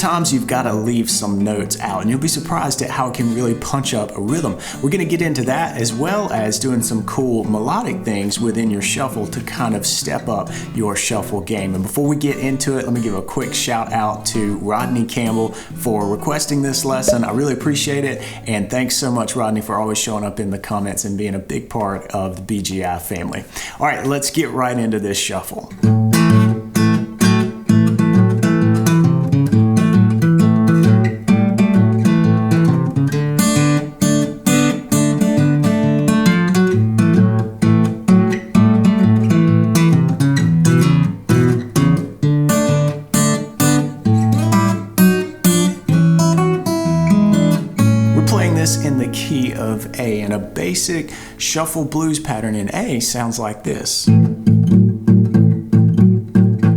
Sometimes you've got to leave some notes out, and you'll be surprised at how it can really punch up a rhythm. We're going to get into that, as well as doing some cool melodic things within your shuffle to kind of step up your shuffle game. And before we get into it, let me give a quick shout out to Rodney Campbell for requesting this lesson. I really appreciate it, and thanks so much, Rodney, for always showing up in the comments and being a big part of the BGI family. All right, let's get right into this shuffle. In the key of A, and a basic shuffle blues pattern in A sounds like this.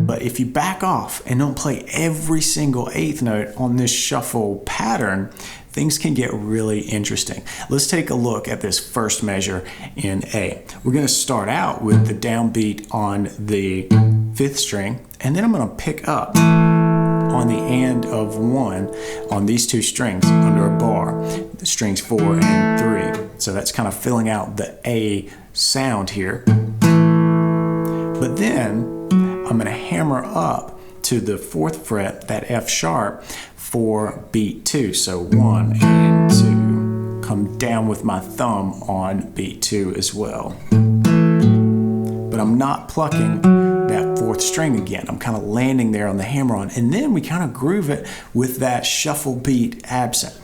But if you back off and don't play every single eighth note on this shuffle pattern, things can get really interesting. Let's take a look at this first measure in A. We're going to start out with the downbeat on the 5th string, and then I'm going to pick up on the end of 1 on these 2 strings under a bar, the strings 4 and 3. So that's kind of filling out the A sound here. But then I'm going to hammer up to the 4th fret, that F sharp, for beat 2. So 1 and 2. Come down with my thumb on beat 2 as well. But I'm not plucking that 4th string again. I'm kind of landing there on the hammer-on, and then we kind of groove it with that shuffle beat absent.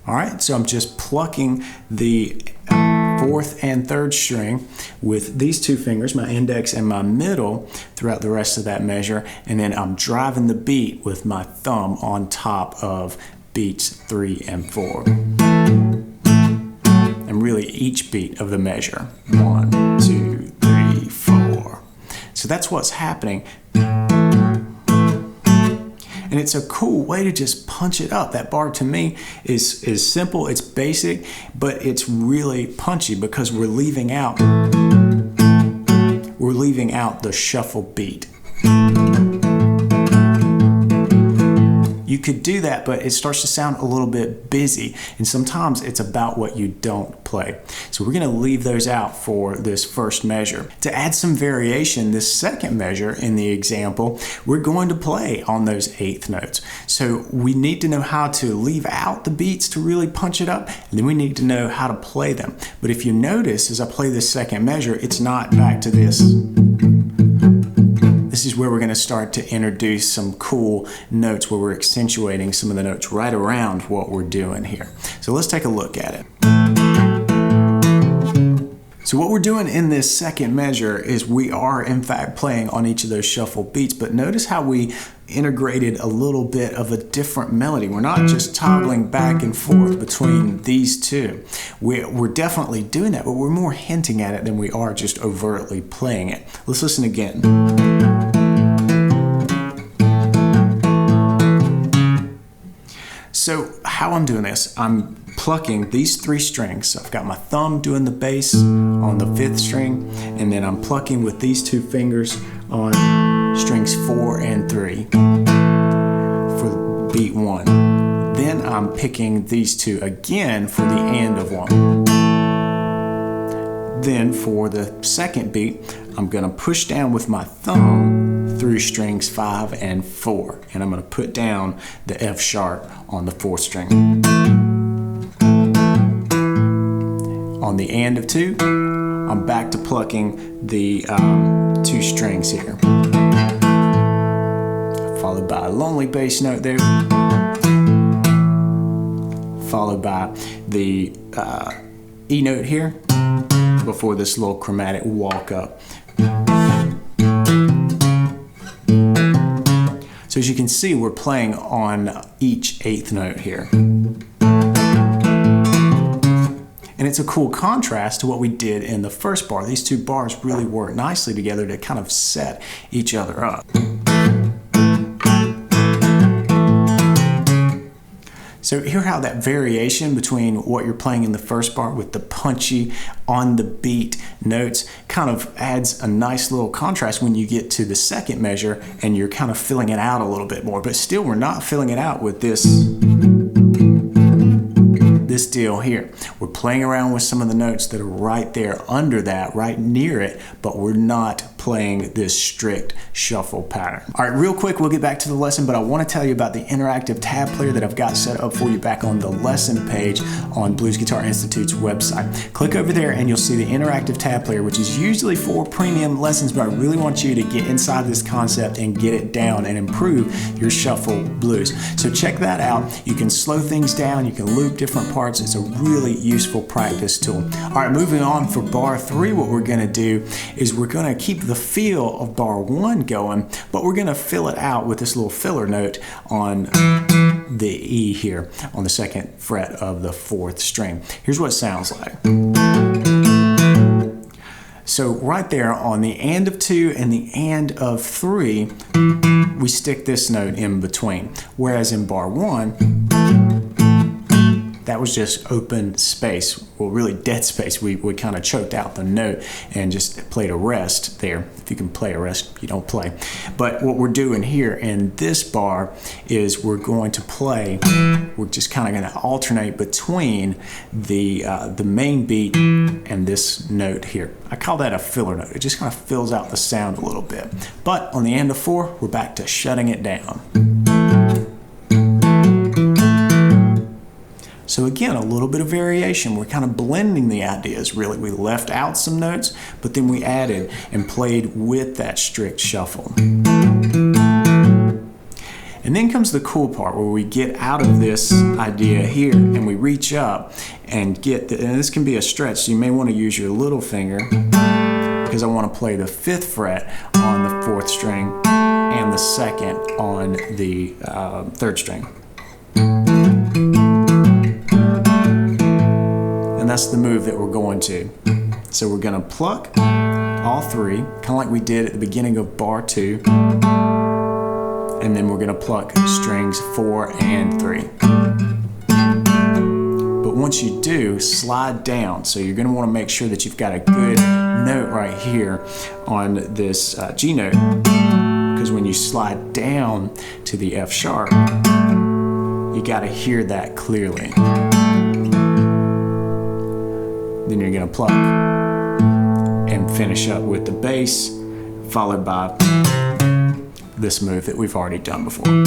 All right, so I'm just plucking the 4th and 3rd string with these 2 fingers, my index and my middle, throughout the rest of that measure, and then I'm driving the beat with my thumb on top of beats 3 and 4. And really each beat of the measure. 1, 2, 3, 4. So that's what's happening. And it's a cool way to just punch it up. That bar to me is simple, it's basic, but it's really punchy because we're leaving out the shuffle beat. You could do that, but it starts to sound a little bit busy, and sometimes it's about what you don't play. So we're going to leave those out for this first measure. To add some variation, this second measure in the example, we're going to play on those 8th notes. So we need to know how to leave out the beats to really punch it up, and then we need to know how to play them. But if you notice, as I play this second measure, it's not back to this. This is where we're going to start to introduce some cool notes where we're accentuating some of the notes right around what we're doing here. So let's take a look at it. So what we're doing in this second measure is we are in fact playing on each of those shuffle beats, but notice how we integrated a little bit of a different melody. We're not just toggling back and forth between these two. We're definitely doing that, but we're more hinting at it than we are just overtly playing it. Let's listen again. So how I'm doing this, I'm plucking these 3 strings. So I've got my thumb doing the bass on the 5th string, and then I'm plucking with these 2 fingers on strings 4 and 3 for beat 1. Then I'm picking these 2 again for the end of 1. Then for the second beat, I'm going to push down with my thumb through strings 5 and 4, and I'm going to put down the F sharp on the 4th string. On the end of 2, I'm back to plucking the 2 strings here, followed by a lonely bass note there, followed by the E note here before this little chromatic walk up. So as you can see, we're playing on each 8th note here. And it's a cool contrast to what we did in the first bar. These 2 bars really work nicely together to kind of set each other up. So hear how that variation between what you're playing in the first bar with the punchy, on the beat notes kind of adds a nice little contrast when you get to the second measure and you're kind of filling it out a little bit more. But still, we're not filling it out with this deal here. We're playing around with some of the notes that are right there under that, right near it, but we're not playing this strict shuffle pattern. All right, real quick, we'll get back to the lesson, but I want to tell you about the interactive tab player that I've got set up for you back on the lesson page on Blues Guitar Institute's website. Click over there and you'll see the interactive tab player, which is usually for premium lessons, but I really want you to get inside this concept and get it down and improve your shuffle blues. So check that out. You can slow things down, you can loop different parts. It's a really useful practice tool. All right, moving on for bar 3, what we're gonna do is we're gonna keep the feel of bar 1 going, but we're gonna fill it out with this little filler note on the E here on the 2nd fret of the 4th string. Here's what it sounds like. So right there on the and of 2 and the and of 3, we stick this note in between. Whereas in bar 1, that was just open space, well really dead space. We kind of choked out the note and just played a rest there. If you can play a rest, you don't play. But what we're doing here in this bar is we're going to play, we're just kind of going to alternate between the main beat and this note here. I call that a filler note. It just kind of fills out the sound a little bit. But on the end of 4, we're back to shutting it down. So again, a little bit of variation. We're kind of blending the ideas, really. We left out some notes, but then we added and played with that strict shuffle. And then comes the cool part where we get out of this idea here and we reach up and get, and this can be a stretch, so you may want to use your little finger because I want to play the 5th fret on the 4th string and the 2nd on the 3rd string. And that's the move that we're going to. So we're going to pluck all 3, kind of like we did at the beginning of bar 2. And then we're going to pluck strings 4 and 3. But once you do, slide down. So you're going to want to make sure that you've got a good note right here on this G note. Because when you slide down to the F sharp, you got to hear that clearly. Then you're going to pluck and finish up with the bass, followed by this move that we've already done before.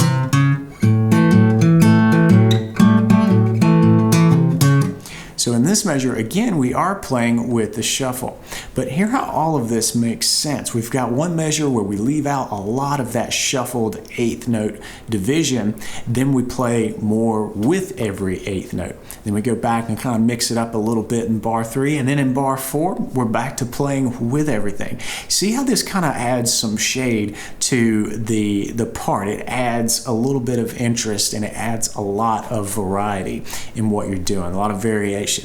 So in this measure, again, we are playing with the shuffle. But hear how all of this makes sense. We've got one measure where we leave out a lot of that shuffled 8th note division. Then we play more with every 8th note. Then we go back and kind of mix it up a little bit in bar 3. And then in bar 4, we're back to playing with everything. See how this kind of adds some shade to the part. It adds a little bit of interest and it adds a lot of variety in what you're doing, a lot of variation.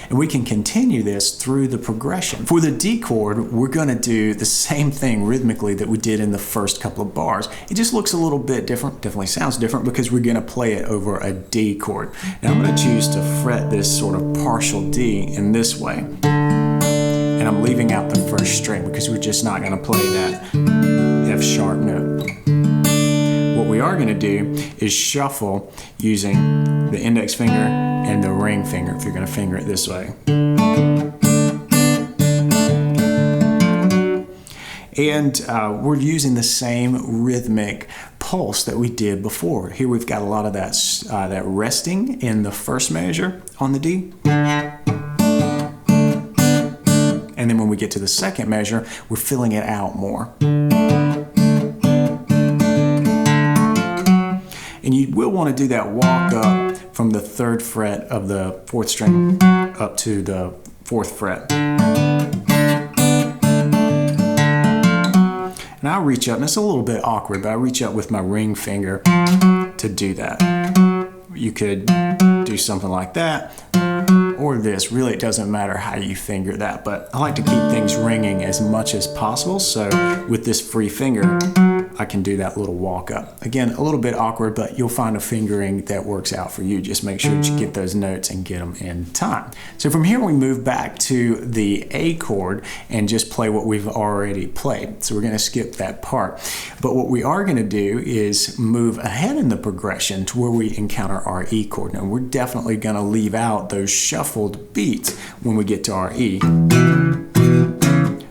And we can continue this through the progression. For the D chord, we're going to do the same thing rhythmically that we did in the first couple of bars. It just looks a little bit different, definitely sounds different because we're going to play it over a D chord. Now I'm going to choose to fret this sort of partial D in this way. And I'm leaving out the 1st string because we're just not going to play that F sharp note. What we are going to do is shuffle using the index finger and the ring finger, if you're going to finger it this way. And we're using the same rhythmic pulse that we did before. Here we've got a lot of that, that resting in the 1st measure on the D. And then when we get to the 2nd measure, we're filling it out more. And you will want to do that walk up from the 3rd fret of the 4th string up to the 4th fret. And I reach up, and it's a little bit awkward, but I reach up with my ring finger to do that. You could do something like that, or this. Really, it doesn't matter how you finger that, but I like to keep things ringing as much as possible. So with this free finger, I can do that little walk up. Again, a little bit awkward, but you'll find a fingering that works out for you. Just make sure that you get those notes and get them in time. So from here, we move back to the A chord and just play what we've already played. So we're going to skip that part. But what we are going to do is move ahead in the progression to where we encounter our E chord. Now, we're definitely going to leave out those shuffled beats when we get to our E.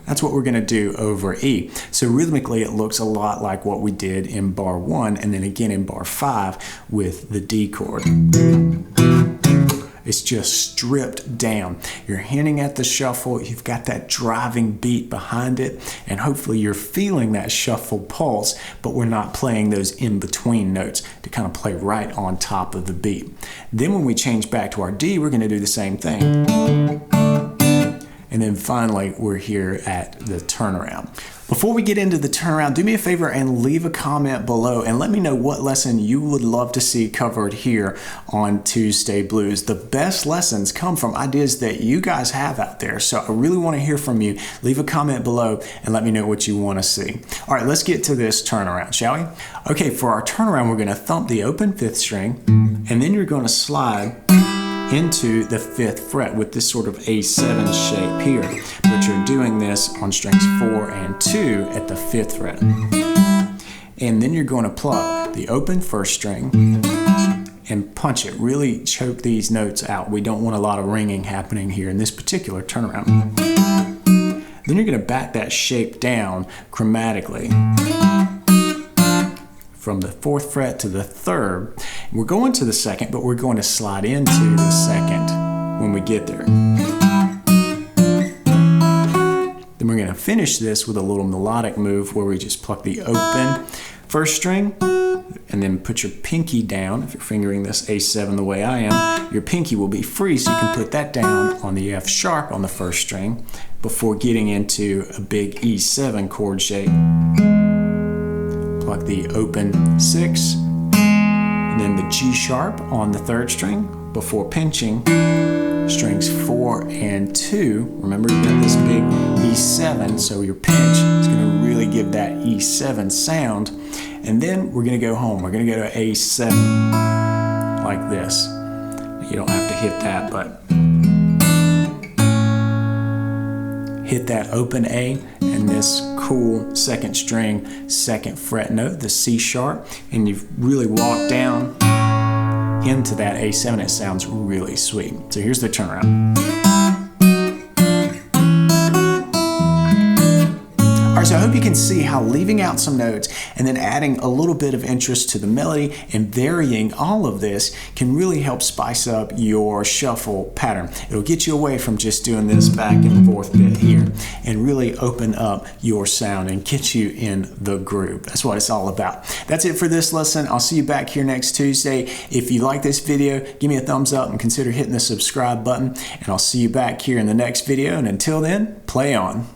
That's what we're going to do over E. So rhythmically, it looks a lot like what we did in bar 1 and then again in bar 5 with the D chord. It's just stripped down. You're hinting at the shuffle, you've got that driving beat behind it, and hopefully you're feeling that shuffle pulse, but we're not playing those in-between notes to kind of play right on top of the beat. Then when we change back to our D, we're going to do the same thing. And then finally, we're here at the turnaround. Before we get into the turnaround, do me a favor and leave a comment below and let me know what lesson you would love to see covered here on Tuesday Blues. The best lessons come from ideas that you guys have out there, so I really want to hear from you. Leave a comment below and let me know what you want to see. All right, let's get to this turnaround, shall we? Okay, for our turnaround, we're going to thump the open 5th string, and then you're going to slide into the 5th fret with this sort of A7 shape here. But you're doing this on strings 4 and 2 at the 5th fret. And then you're going to pluck the open 1st string and punch it. Really choke these notes out. We don't want a lot of ringing happening here in this particular turnaround. Then you're going to back that shape down chromatically from the 4th fret to the 3rd. We're going to the 2nd, but we're going to slide into the 2nd when we get there. Then we're going to finish this with a little melodic move where we just pluck the open 1st string and then put your pinky down. If you're fingering this A7 the way I am, your pinky will be free, so you can put that down on the F sharp on the 1st string before getting into a big E7 chord shape. Pluck the open 6, and then the G sharp on the 3rd string before pinching strings 4 and 2. Remember, you've got this big E7, so your pinch is going to really give that E7 sound. And then we're going to go home. We're going to go to A7 like this. You don't have to hit that, but hit that open A and this cool 2nd string, 2nd fret note, the C sharp, and you've really walked down into that A7. It sounds really sweet. So here's the turnaround. So I hope you can see how leaving out some notes and then adding a little bit of interest to the melody and varying all of this can really help spice up your shuffle pattern. It'll get you away from just doing this back and forth bit here and really open up your sound and get you in the groove. That's what it's all about. That's it for this lesson. I'll see you back here next Tuesday. If you like this video, give me a thumbs up and consider hitting the subscribe button, and I'll see you back here in the next video. And until then, play on.